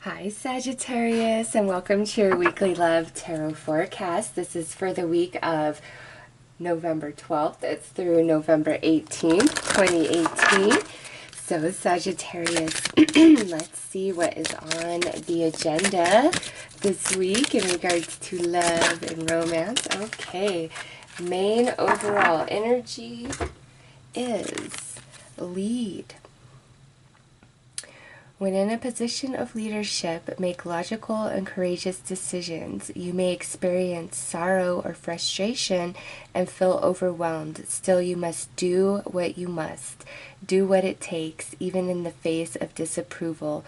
Hi Sagittarius, and welcome to your weekly love tarot forecast. This is for the week of November 12th. It's through November 18th, 2018. So Sagittarius, let's see what is on the agenda this week in regards to love and romance. Okay, main overall energy is lead. When in a position of leadership, make logical and courageous decisions. You may experience sorrow or frustration and feel overwhelmed. Still, you must do what you must. Do what it takes, even in the face of disapproval.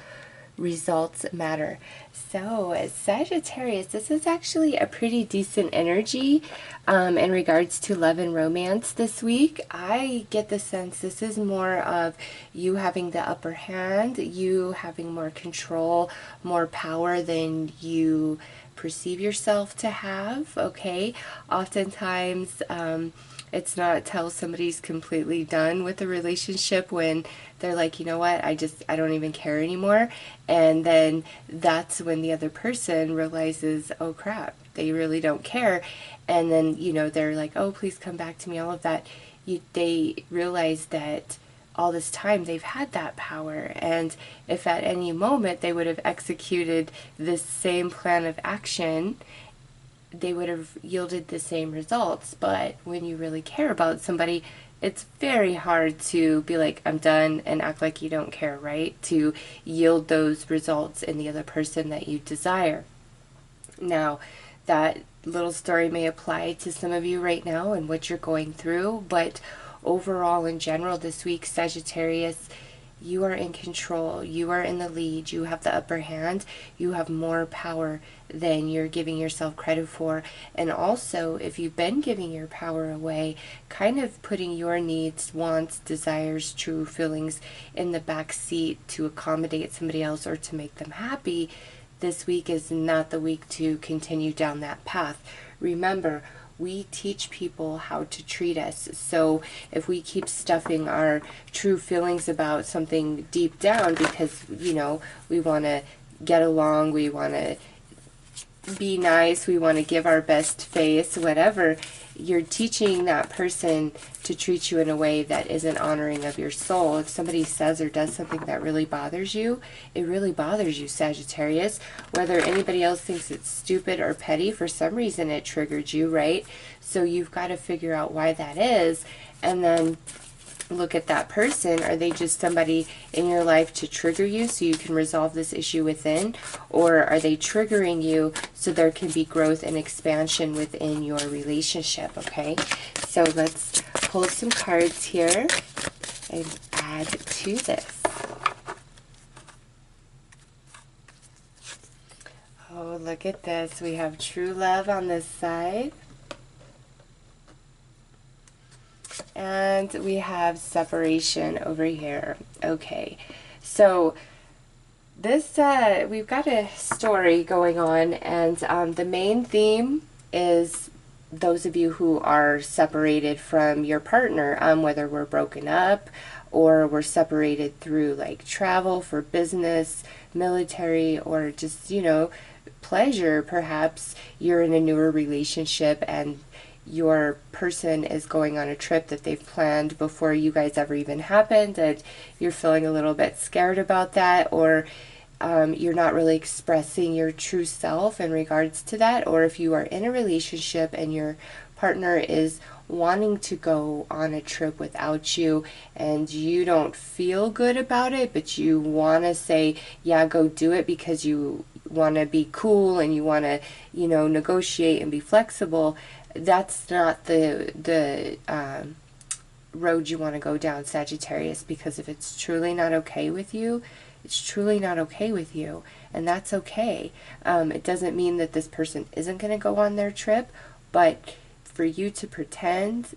Results matter. So, Sagittarius, this is actually a pretty decent energy in regards to love and romance this week. I get the sense this is more of you having the upper hand, you having more control, more power than you perceive yourself to have, okay? Oftentimes, it's not till somebody's completely done with the relationship when they're like, you know what, I don't even care anymore. And then that's when the other person realizes, oh crap, they really don't care. And then, you know, they're like, oh, please come back to me, all of that. They realize that all this time they've had that power. And if at any moment they would have executed this same plan of action, they would have yielded the same results. But when you really care about somebody, it's very hard to be like, I'm done, and act like you don't care, right? To yield those results in the other person that you desire. Now, that little story may apply to some of you right now and what you're going through, but overall, in general, this week, Sagittarius, you are in control, you are in the lead, you have the upper hand, you have more power than you're giving yourself credit for. And also, if you've been giving your power away, kind of putting your needs, wants, desires, true feelings in the back seat to accommodate somebody else or to make them happy, this week is not the week to continue down that path. Remember, we teach people how to treat us. So if we keep stuffing our true feelings about something deep down because, you know, we want to get along, we want to be nice, we want to give our best face, whatever, you're teaching that person to treat you in a way that isn't honoring of your soul. If somebody says or does something that really bothers you, it really bothers you, Sagittarius. Whether anybody else thinks it's stupid or petty, for some reason it triggered you, right? So you've got to figure out why that is, and then look at that person. Are they just somebody in your life to trigger you so you can resolve this issue within? Or are they triggering you so there can be growth and expansion within your relationship, okay? So let's pull some cards here and add to this. Oh, look at this. We have true love on this side. And we have separation over here. Okay, so this, we've got a story going on, and the main theme is those of you who are separated from your partner, whether we're broken up or we're separated through like travel for business, military, or just, you know, pleasure. Perhaps you're in a newer relationship and your person is going on a trip that they've planned before you guys ever even happened, and you're feeling a little bit scared about that, or you're not really expressing your true self in regards to that. Or if you are in a relationship and your partner is wanting to go on a trip without you and you don't feel good about it, but you want to say, yeah, go do it because you want to be cool and you want to, you know, negotiate and be flexible, that's not the road you want to go down, Sagittarius, because if it's truly not okay with you, it's truly not okay with you, and that's okay. It doesn't mean that this person isn't going to go on their trip, but for you to pretend,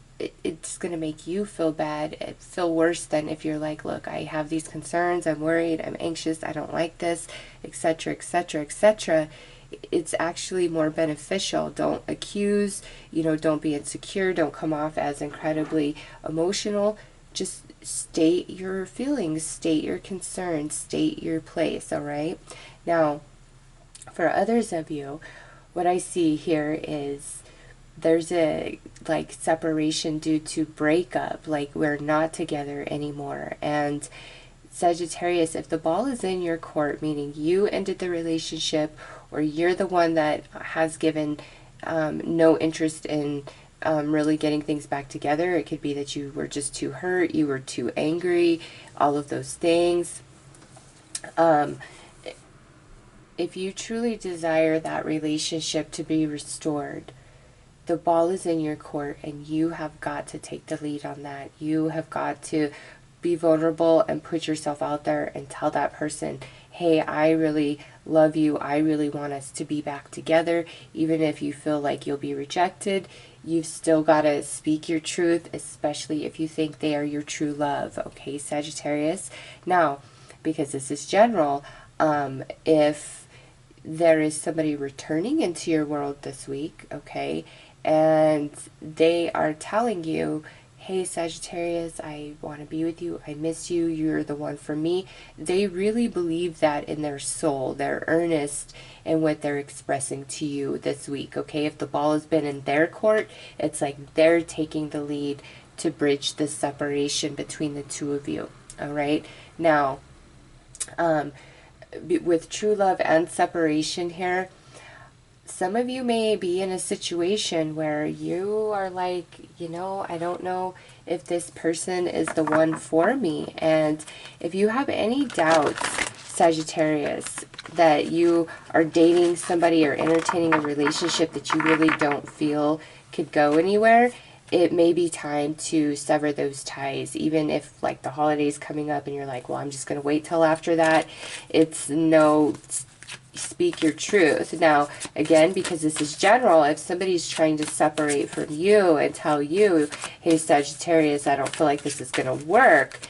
it's going to make you feel bad, feel worse than if you're like, look, I have these concerns, I'm worried, I'm anxious, I don't like this, etc., etc., etc. It's actually more beneficial. Don't accuse, you know, don't be insecure, don't come off as incredibly emotional. Just state your feelings, state your concerns, state your place, all right? Now, for others of you, what I see here is there's a like separation due to breakup, like we're not together anymore. And Sagittarius, if the ball is in your court, meaning you ended the relationship or you're the one that has given no interest in really getting things back together. It could be that you were just too hurt, you were too angry, all of those things. If you truly desire that relationship to be restored, the ball is in your court and you have got to take the lead on that. You have got to be vulnerable and put yourself out there and tell that person, hey, I really love you. I really want us to be back together. Even if you feel like you'll be rejected, you've still got to speak your truth, especially if you think they are your true love. Okay, Sagittarius? Now, because this is general, if there is somebody returning into your world this week, okay, and they are telling you, hey, Sagittarius, I want to be with you, I miss you, you're the one for me. They really believe that in their soul. They're earnest in what they're expressing to you this week, okay? If the ball has been in their court, it's like they're taking the lead to bridge the separation between the two of you, all right? Now, with true love and separation here, some of you may be in a situation where you are like, you know, I don't know if this person is the one for me. And if you have any doubts, Sagittarius, that you are dating somebody or entertaining a relationship that you really don't feel could go anywhere, it may be time to sever those ties. Even if like the holidays coming up and you're like, well, I'm just going to wait till after that. It's no, speak your truth. Now, again, because this is general, if somebody's trying to separate from you and tell you, hey, Sagittarius, I don't feel like this is going to work,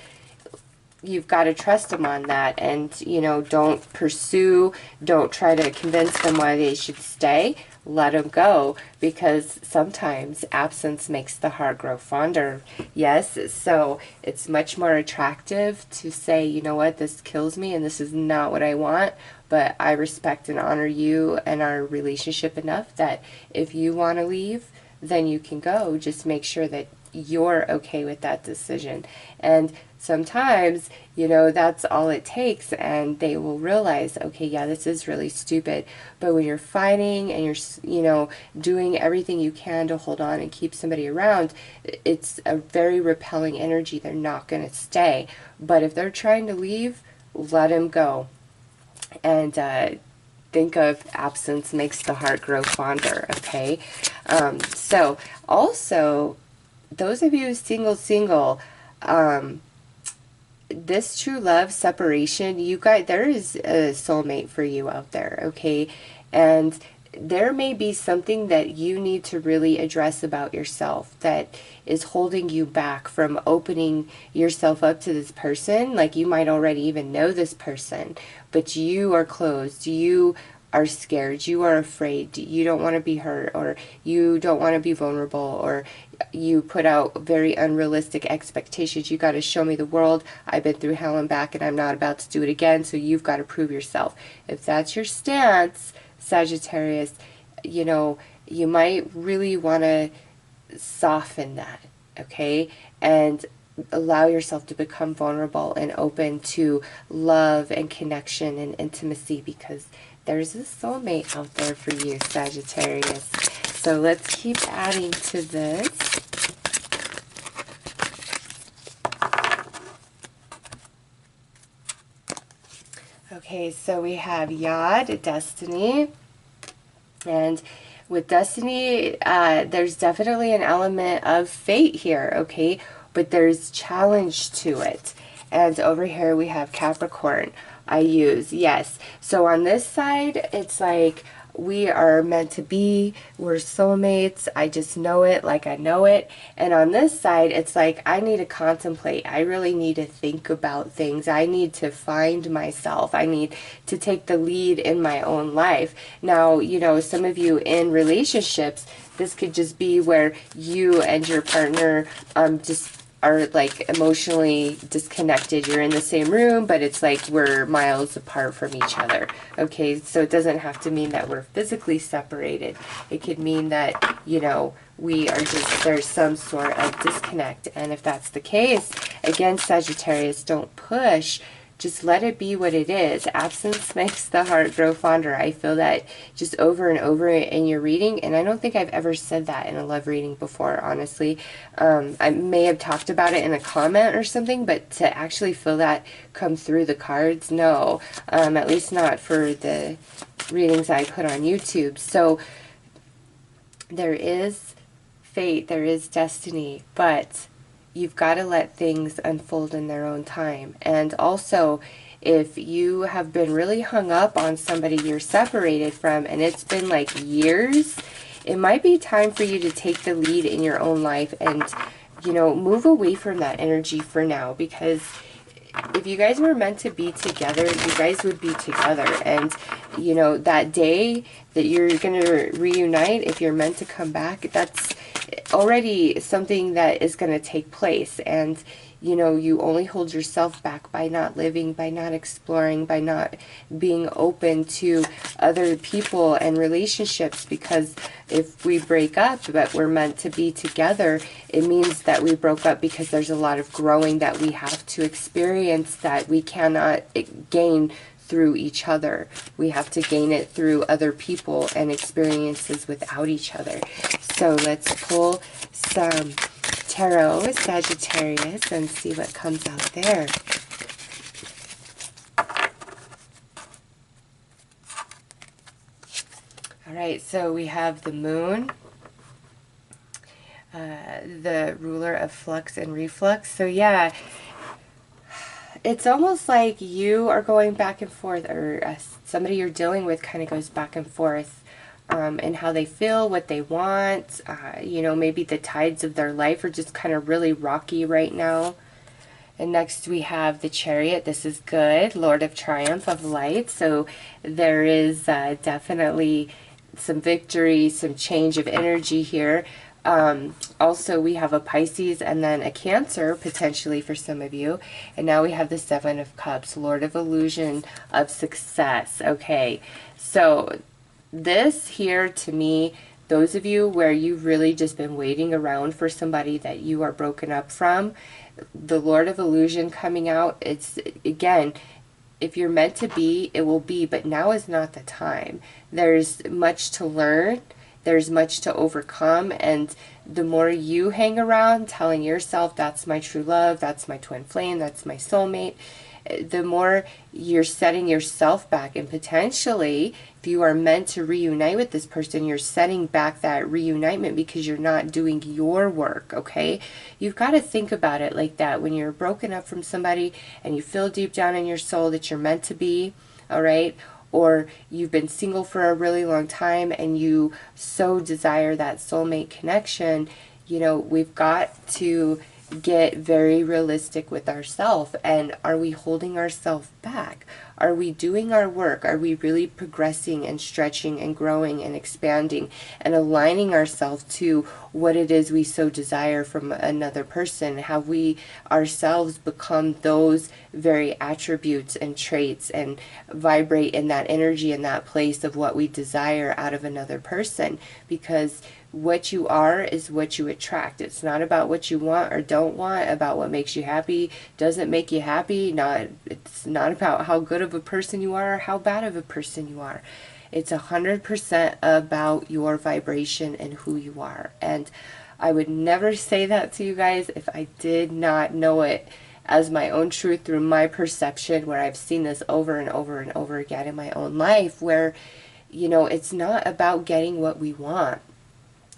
you've got to trust them on that. And, you know, don't pursue, don't try to convince them why they should stay. Let them go, because sometimes absence makes the heart grow fonder. Yes, so it's much more attractive to say, you know what, this kills me and this is not what I want, but I respect and honor you and our relationship enough that if you want to leave, then you can go. Just make sure that you're okay with that decision. And sometimes, you know, that's all it takes, and they will realize, okay, yeah, this is really stupid. But when you're fighting and you're, you know, doing everything you can to hold on and keep somebody around, it's a very repelling energy. They're not going to stay. But if they're trying to leave, let them go. And think of absence makes the heart grow fonder, okay? So also, those of you single, this true love separation, you guys, there is a soulmate for you out there, okay? And there may be something that you need to really address about yourself that is holding you back from opening yourself up to this person. Like, you might already even know this person, but you are closed, you are scared, you are afraid, you don't want to be hurt, or you don't want to be vulnerable, or you put out very unrealistic expectations. You got to show me the world. I've been through hell and back and I'm not about to do it again, so you've got to prove yourself. If that's your stance, Sagittarius, you know, you might really want to soften that, okay? And allow yourself to become vulnerable and open to love and connection and intimacy, because there's a soulmate out there for you, Sagittarius. So let's keep adding to this. Okay, so we have Yod, Destiny. And with Destiny, there's definitely an element of fate here, okay? But there's challenge to it. And over here we have Capricorn. I use, yes. So on this side, it's like we are meant to be, we're soulmates, I just know it like I know it. And on this side, it's like I need to contemplate, I really need to think about things, I need to find myself, I need to take the lead in my own life. Now, you know, some of you in relationships, this could just be where you and your partner just are like emotionally disconnected. You're in the same room, but it's like we're miles apart from each other. Okay, so it doesn't have to mean that we're physically separated. It could mean that, you know, we are just, there's some sort of disconnect. And if that's the case, again, Sagittarius, don't push. Just let it be what it is. Absence makes the heart grow fonder. I feel that just over and over in your reading, and I don't think I've ever said that in a love reading before, honestly. I may have talked about it in a comment or something, but to actually feel that come through the cards, no. At least not for the readings I put on YouTube. So there is fate, there is destiny, but you've got to let things unfold in their own time. And also, if you have been really hung up on somebody you're separated from, and it's been like years, it might be time for you to take the lead in your own life and, you know, move away from that energy for now. Because if you guys were meant to be together, you guys would be together. And, you know, that day that you're going to reunite, if you're meant to come back, that's already something that is going to take place. And, you know, you only hold yourself back by not living, by not exploring, by not being open to other people and relationships. Because if we break up but we're meant to be together, it means that we broke up because there's a lot of growing that we have to experience that we cannot gain through each other. We have to gain it through other people and experiences without each other. So let's pull some tarot, Sagittarius, and see what comes out there. All right, so we have the moon, the ruler of flux and reflux. So yeah, it's almost like you are going back and forth, or somebody you're dealing with kind of goes back and forth in how they feel, what they want. You know, maybe the tides of their life are just kind of really rocky right now. And next we have the Chariot. This is good. Lord of Triumph of Light. So there is definitely some victory, some change of energy here. Also, we have a Pisces and then a Cancer, potentially for some of you. And now we have the Seven of Cups, Lord of Illusion of Success. Okay, so this here, to me, those of you where you've really just been waiting around for somebody that you are broken up from, the Lord of Illusion coming out, it's, again, if you're meant to be, it will be, but now is not the time. There's much to learn. There's much to overcome, and the more you hang around telling yourself, that's my true love, that's my twin flame, that's my soulmate, the more you're setting yourself back. And potentially, if you are meant to reunite with this person, you're setting back that reunitement because you're not doing your work, okay? You've got to think about it like that. When you're broken up from somebody and you feel deep down in your soul that you're meant to be, all right? Or you've been single for a really long time and you so desire that soulmate connection, you know, we've got to get very realistic with ourselves. And are we holding ourselves back? Are we doing our work? Are we really progressing and stretching and growing and expanding and aligning ourselves to what it is we so desire from another person? Have we ourselves become those very attributes and traits and vibrate in that energy, in that place of what we desire out of another person? Because what you are is what you attract. It's not about what you want or don't want, about what makes you happy, doesn't make you happy. It's not about how good of a person you are or how bad of a person you are. It's 100% about your vibration and who you are. And I would never say that to you guys if I did not know it as my own truth through my perception, where I've seen this over and over and over again in my own life, where, you know, it's not about getting what we want.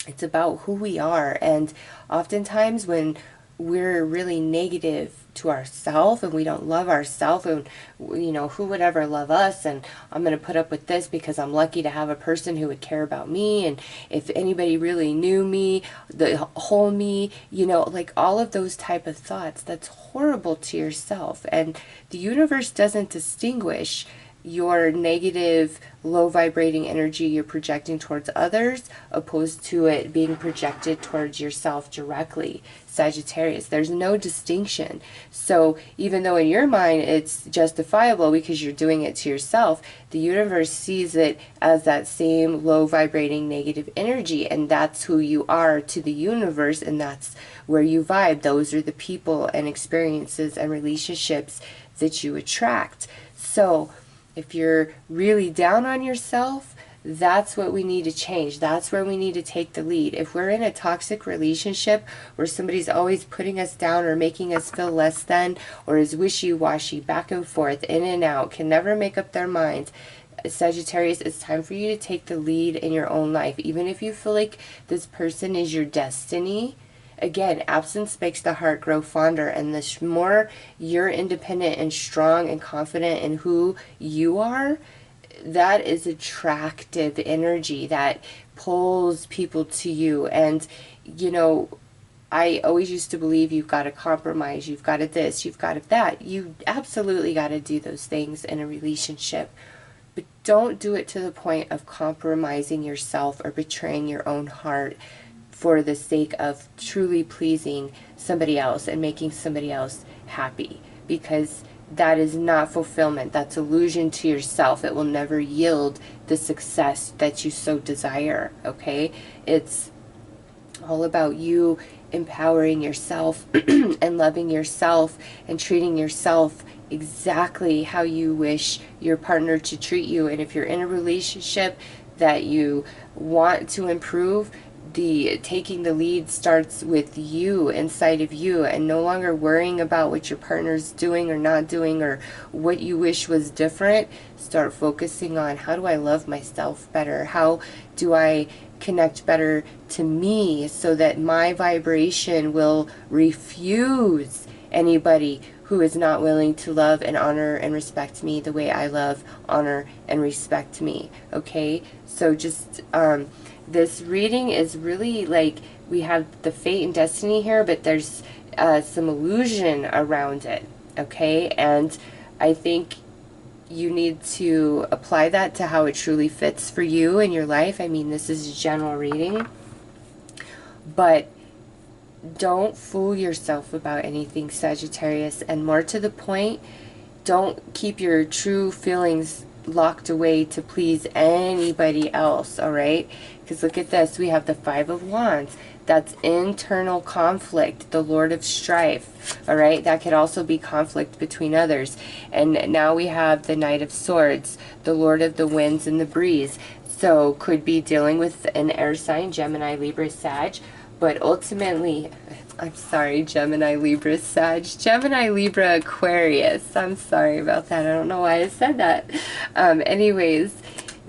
It's about who we are. And oftentimes when we're really negative to ourselves and we don't love ourselves, and, you know, who would ever love us, and I'm going to put up with this because I'm lucky to have a person who would care about me, and if anybody really knew me, the whole me, you know, like all of those type of thoughts, that's horrible to yourself. And the universe doesn't distinguish, your negative, low vibrating energy you're projecting towards others, opposed to it being projected towards yourself directly. Sagittarius, there's no distinction. So even though in your mind it's justifiable because you're doing it to yourself, the universe sees it as that same low vibrating negative energy, and that's who you are to the universe, and that's where you vibe. Those are the people and experiences and relationships that you attract. So if you're really down on yourself, that's what we need to change. That's where we need to take the lead. If we're in a toxic relationship where somebody's always putting us down or making us feel less than, or is wishy-washy, back and forth, in and out, can never make up their minds, Sagittarius, it's time for you to take the lead in your own life. Even if you feel like this person is your destiny, again, absence makes the heart grow fonder, and the more you're independent and strong and confident in who you are, that is attractive energy that pulls people to you. And, you know, I always used to believe you've got to compromise, you've got to this, you've got to that. You absolutely got to do those things in a relationship. But don't do it to the point of compromising yourself or betraying your own heart for the sake of truly pleasing somebody else and making somebody else happy. Because that is not fulfillment. That's illusion to yourself. It will never yield the success that you so desire, okay? It's all about you empowering yourself and loving yourself and treating yourself exactly how you wish your partner to treat you. And if you're in a relationship that you want to improve, the taking the lead starts with you, inside of you, and no longer worrying about what your partner's doing or not doing or what you wish was different. Start focusing on, how do I love myself better? How do I connect better to me so that my vibration will refuse anybody who is not willing to love and honor and respect me the way I love, honor, and respect me, okay? So just, this reading is really like, we have the fate and destiny here, but there's some illusion around it, okay? And I think you need to apply that to how it truly fits for you in your life. I mean, this is a general reading, but don't fool yourself about anything, Sagittarius. And more to the point, don't keep your true feelings locked away to please anybody else, all right? Because look at this, we have the Five of Wands. That's internal conflict, the Lord of Strife, all right? That could also be conflict between others. And now we have the Knight of Swords, the Lord of the Winds and the Breeze. So could be dealing with an air sign, Gemini, Libra, Sag. But ultimately, I'm sorry, Gemini, Libra, Sag. Gemini, Libra, Aquarius. I'm sorry about that. I don't know why I said that. Anyways,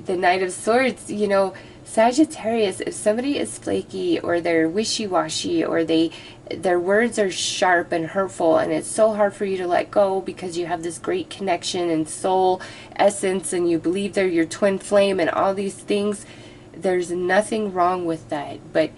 the Knight of Swords, you know, Sagittarius, if somebody is flaky or they're wishy-washy or their words are sharp and hurtful and it's so hard for you to let go because you have this great connection and soul essence and you believe they're your twin flame and all these things, there's nothing wrong with that. But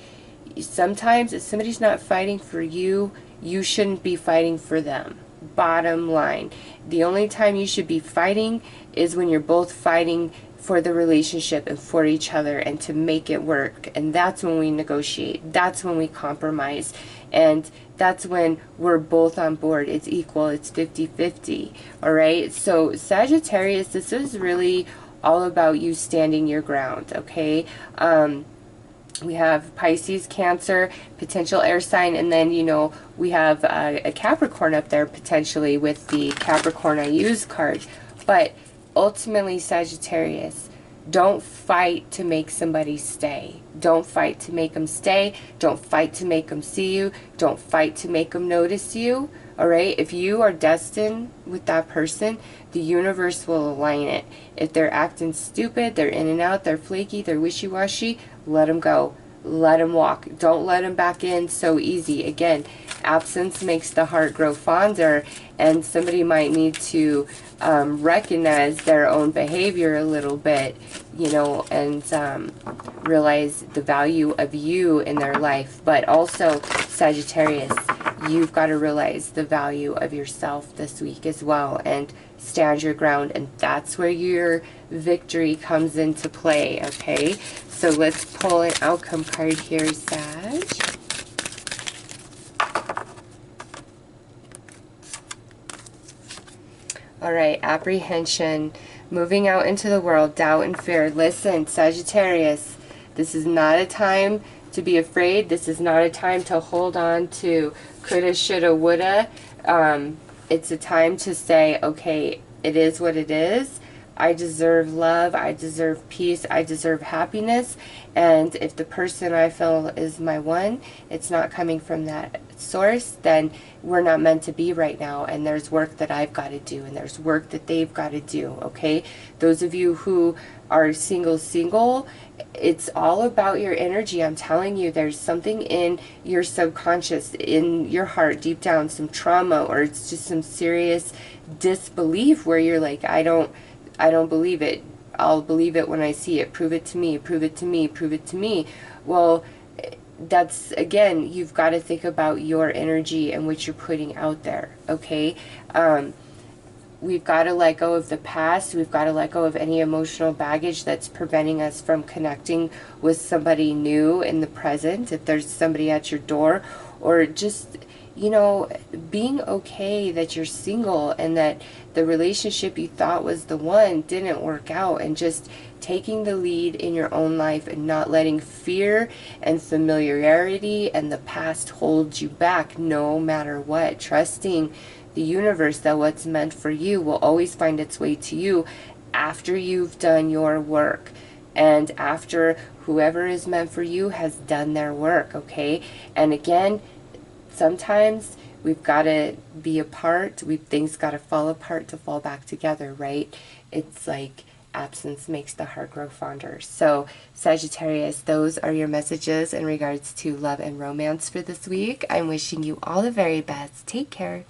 sometimes if somebody's not fighting for you, you shouldn't be fighting for them. Bottom line. The only time you should be fighting is when you're both fighting for the relationship and for each other and to make it work. And that's when we negotiate. That's when we compromise. And that's when we're both on board. It's equal. It's 50-50. All right? So Sagittarius, this is really all about you standing your ground. Okay? We have Pisces, Cancer, potential air sign, and then, you know, we have a Capricorn up there potentially with the Capricorn I use card. But ultimately, Sagittarius, don't fight to make somebody stay. Don't fight to make them stay. Don't fight to make them see you. Don't fight to make them notice you. All right? If you are destined with that person, the universe will align it. If they're acting stupid, they're in and out, they're flaky, they're wishy-washy, let them go. Let them walk. Don't let them back in so easy. Again, absence makes the heart grow fonder, and somebody might need to recognize their own behavior a little bit, you know, and realize the value of you in their life. But also, Sagittarius, you've got to realize the value of yourself this week as well, and stand your ground, and that's where your victory comes into play, okay? So let's pull an outcome card here, Sag. All right, apprehension, moving out into the world, doubt and fear. Listen, Sagittarius, this is not a time to be afraid. This is not a time to hold on to coulda, shoulda, woulda. It's a time to say, okay, it is what it is. I deserve love. I deserve peace. I deserve happiness. And if the person I feel is my one, it's not coming from that source, then we're not meant to be right now. And there's work that I've got to do, and there's work that they've got to do, okay? Those of you who are single, it's all about your energy. I'm telling you, there's something in your subconscious, in your heart, deep down, some trauma, or it's just some serious disbelief where you're like, I don't believe it. I'll believe it when I see it. Prove it to me, prove it to me, prove it to me. Well, that's, again, you've got to think about your energy and what you're putting out there, okay? We've got to let go of the past. We've got to let go of any emotional baggage that's preventing us from connecting with somebody new in the present. If there's somebody at your door, or just, you know, being okay that you're single and that the relationship you thought was the one didn't work out, and just taking the lead in your own life and not letting fear and familiarity and the past hold you back no matter what. Trusting the universe that what's meant for you will always find its way to you after you've done your work and after whoever is meant for you has done their work, okay? And again, sometimes we've got to be apart. Things got to fall apart to fall back together, right? It's like absence makes the heart grow fonder. So Sagittarius, those are your messages in regards to love and romance for this week. I'm wishing you all the very best. Take care.